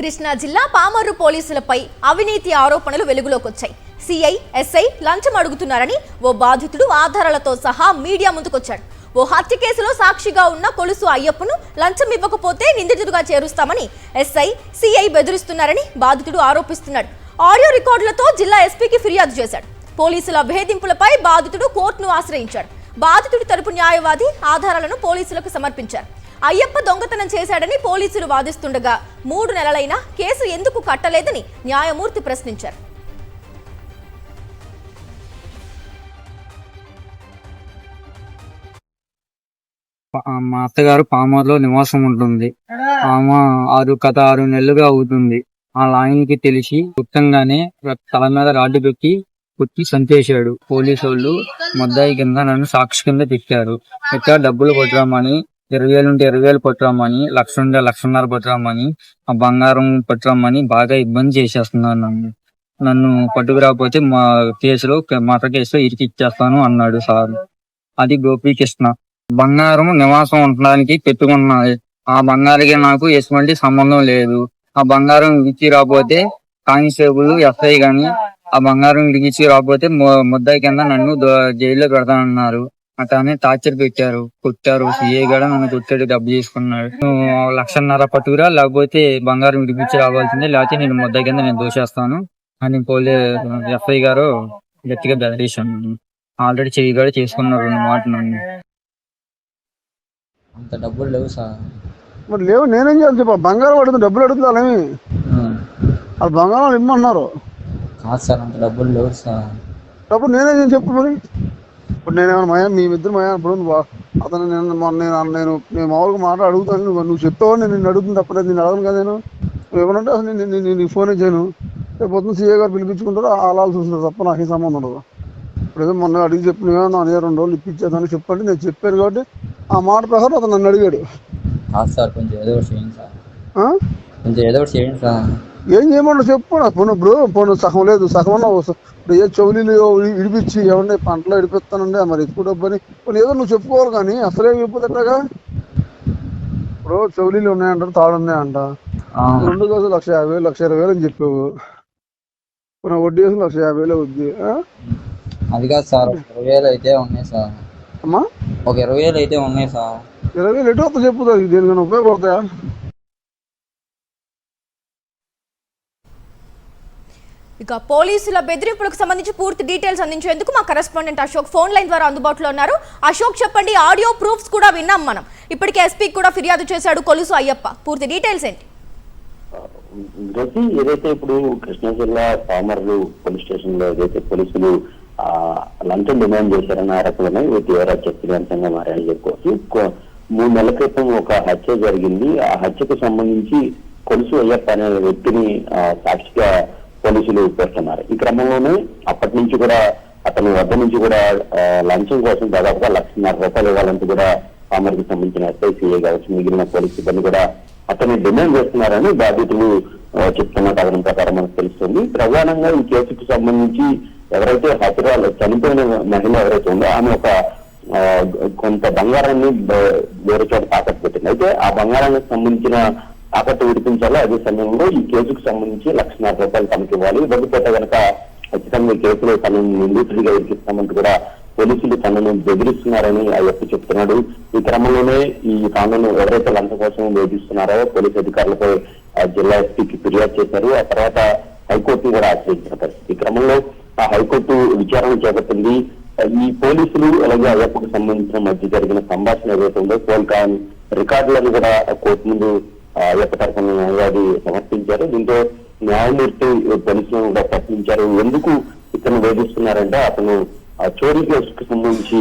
కృష్ణా జిల్లా పామర్రు పోలీసులపై అవినీతి ఆరోపణలు వెలుగులోకి వచ్చాయి. సిఐ, ఎస్ఐ లంచం అడుగుతున్నారని ఓ బాధితుడు ఆధారాలతో సహా మీడియా ముందుకొచ్చాడు. ఓ హత్య కేసులో సాక్షిగా ఉన్న కొలుసు అయ్యప్పను లంచం ఇవ్వకపోతే నిందితుడిగా చేరుస్తామని ఎస్ఐ, సిఐ బెదిరిస్తున్నారని బాధితుడు ఆరోపిస్తున్నాడు. ఆడియో రికార్డులతో జిల్లా ఎస్పీకి ఫిర్యాదు చేశాడు. పోలీసుల వేధింపులపై బాధితుడు కోర్టును ఆశ్రయించాడు. బాధితుడి తరపు న్యాయవాది ఆధారాలను పోలీసులకు సమర్పించారు. అయ్యప్ప దొంగతనం చేశాడని పోలీసులు వాదిస్తుండగా 3 నెలలైనా కేసు ఎందుకు కట్టలేదని న్యాయమూర్తి ప్రశ్నించారు. మా అత్తగారు పామర్లో నివాసం ఉంటుంది. ఆమె 6 నెలలుగా అవుతుంది. ఆ లాయన్కి తెలిసి గుప్తంగానే తల మీద రాడ్డు పెట్టి కుట్టి చంపేశాడు. పోలీసు వాళ్ళు ముద్దాయి కింద నన్ను సాక్షి కింద పెట్టారు. డబ్బులు కొట్టరామని 20,000 ఉంటే 20,000 కొట్టరామని, 1,00,000 ఉంటే 1,50,000 కొట్టరామని, ఆ బంగారం కొట్టరామని బాగా ఇబ్బంది చేసేస్తున్నారు. నన్ను పట్టుకురాకపోతే మా మర్డర్ కేసులో ఇరికిచ్చేస్తాను అన్నాడు సార్. అది గోపీకృష్ణ. బంగారం నివాసం ఉండడానికి పెట్టుకున్నది. ఆ బంగారానికి నాకు ఎటువంటి సంబంధం లేదు. ఆ బంగారం ఇచ్చి రాకపోతే కానిస్టేబుల్, ఎస్ఐ గాని ఆ బంగారం ఇడిచి రాకపోతే ముద్దాయి కింద నన్ను జైల్లో పెడతానన్నారు. అట్లానే టార్చర్ పెట్టారు, కొట్టారు. సిఏ కూడా నన్ను కొట్టాడు, డబ్బు చేసుకున్నాడు. 1,50,000 పట్టుకురా, లేకపోతే బంగారం విడిపించి రావాల్సిందే, లేకపోతే నేను ముద్దాయి కింద నేను దోషేస్తాను అని ఎస్ఐ గారు గట్టిగా బెదిరించాను. ఆల్రెడీ చెయ్యి కూడా చేసుకున్నారు 2 మాటలు. నన్ను అంత డబ్బులు లేవు సార్. మరి లేవు, నేనేం చేయాలి చెప్ప? బంగారం అడుగుతుంది, డబ్బులు అడుగుతాను. అది బంగారం ఇమ్మన్నారు. కాదు సార్, అంత డబ్బులు లేవు సార్. డబ్బులు నేనేం చెప్పు. మరి ఇప్పుడు నేనేమన్నా మీ ఇద్దరు ఇప్పుడు అతను నేను మామూలుగా మాట అడుగుతాను. నువ్వు చెప్పావు, నేను నిన్ను అడుగుతుంది తప్పలేదు. నేను అడగను కదా. నువ్వు ఏమనంటే అసలు నేను ఫోన్ చేయను. రేపు పొద్దున్న సీఏ గారు పిలిపించుకుంటారు, అలాల్సి చూస్తారు తప్ప నాకేం సంబంధం ఉండదు. ఇప్పుడు ఏదో మొన్న అడిగి చెప్పిన నా 2 రోజులు ఇప్పించేదాన్ని చెప్పండి. నేను చెప్పాను కాబట్టి ఆ మాట ప్రకారం అతను నన్ను అడిగాడు. కాదు సార్, కొంచెం ఏదో ఒకటి చేయండి సార్. కొంచెం ఏదో ఒకటి చేయండి సార్. ఏం చేయమంటావు చెప్పు. పోను సగం లేదు, సగం ఇప్పుడు ఏ చెవులీలు ఇడిపించి ఏమన్నా పంటలో ఇడిపిస్తానండి, మరి ఎక్కువ డబ్బు అని ఏదో నువ్వు చెప్పుకోవాలి. కానీ అసలే చెప్పదు ఎట్లాగా. ఇప్పుడు చెవులీలు ఉన్నాయంట, తాడు ఉన్నాయంట. 2 రోజులు 1,50,000, 1,20,000 అని చెప్పావు. ఇప్పుడు వడ్డీ వేసి 1,50,000 వద్ది. అది కాదు సార్, 20,000 అయితే ఉన్నాయి సార్. అమ్మా, ఒక 20,000 అయితే ఉన్నాయి సార్. 20,000 ఎటు వస్తా చెప్పు. దేనికైనా ఉపయోగపడతాయా? ఇక పోలీసుల బెదిరింపులకు సంబంధించి పూర్తి డీటెయిల్స్ అందించేందుకు మా కరెస్పాండెంట్ అశోక్ ఫోన్ లైన్ ద్వారా అందుబాటులో ఉన్నారు. అశోక్, చెప్పండి. ఆడియో ప్రూఫ్స్ కూడా విన్నాం మనం. ఇప్పటికే ఎస్పీకి కూడా ఫిర్యాదు చేశాడు కొలుసు అయ్యప్ప. పూర్తి డీటెయిల్స్ ఏంటి? ఏదైతే ఇప్పుడు కృష్ణా జిల్లా పామర్రు పోలీస్ స్టేషన్ లో ఏదైతే పోలీసులు లంచం డిమాండ్ చేశారన్న ఆరోపణలు తీవ్ర చర్చనీయాంశంగా మారాయని చెప్పుకోవచ్చు. 3 నెలల క్రితం ఒక హత్య జరిగింది. ఆ హత్యకు సంబంధించి కొలుసు అయ్యప్ప అనే వ్యక్తిని సాక్షిగా పోలీసులు పేర్కొన్నారు. ఈ క్రమంలోనే అప్పటి నుంచి కూడా అతని వద్ద నుంచి కూడా లంచం కోసం దాదాపుగా 1,50,000 ఇవ్వాలంటూ కూడా పామర్కి సంబంధించిన ఎస్ఐ, సిఐ కావచ్చు, మిగిలిన పోలీసు సిబ్బంది కూడా అతన్ని డిమాండ్ చేస్తున్నారని బాధితులు చెప్తున్న కథనం ప్రకారం మనకు తెలుస్తుంది. ప్రధానంగా ఈ కేసుకు సంబంధించి ఎవరైతే హతురాలు చనిపోయిన మహిళ ఎవరైతే ఉందో ఆమె ఒక కొంత బంగారాన్ని వేరే చోట తాకట్టు పెట్టింది. అయితే ఆ బంగారానికి సంబంధించిన తాకట్టు విడిపించాలో అదే సమయంలో ఈ కేసుకు సంబంధించి 1,50,000 తనకి ఇవ్వాలి. ఇవ్వకపోతే కనుక ఖచ్చితంగా ఈ కేసులో తనను నిందితుడిగా ఇరికిస్తామంటూ కూడా పోలీసులు తనను బెదిరిస్తున్నారని అయ్యప్ప చెప్తున్నాడు. ఈ క్రమంలోనే ఈ తాను ఎవరైతే లంచం కోసం వేధిస్తున్నారో పోలీసు అధికారులపై జిల్లా ఎస్పీకి ఫిర్యాదు చేశారు. ఆ తర్వాత హైకోర్టును కూడా ఆశ్రయించిన పరిస్థితి. ఈ క్రమంలో ఆ హైకోర్టు విచారణ చేపట్టింది. ఈ పోలీసులు అలాగే అయ్యప్పకు సంబంధించిన మధ్య జరిగిన సంభాషణ ఏదైతే ఉందో పోల్కాన్ రికార్డులను కూడా కోర్టు ముందు అయ్యప్ప తరఫున న్యాయవాది సమర్పించారు. దీంతో న్యాయమూర్తి పోలీసులను కూడా ప్రశ్నించారు. ఎందుకు ఇతను వేధిస్తున్నారంటే అతను చోరీ కేసుకు సంబంధించి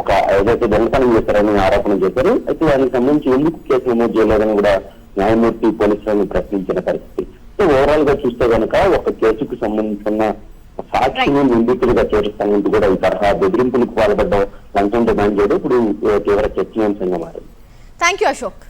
ఒక ఏదైతే దొంగతనం చేశారని ఆరోపణ చేశారు. అయితే దానికి సంబంధించి ఎందుకు కేసు నమోదు చేయలేదని కూడా న్యాయమూర్తి పోలీసులను ప్రశ్నించిన పరిస్థితి. సో ఓవరాల్ గా చూస్తే కనుక ఒక కేసుకు సంబంధించిన సాక్షిని నిందితులుగా చేరుస్తానంటూ కూడా ఈ తరహా బెదిరింపులకు పాల్పడ్డ లంచం డిమాండ్ చేయడం ఇప్పుడు తీవ్ర చర్చనీయాంశంగా మారింది. Thank you Ashok.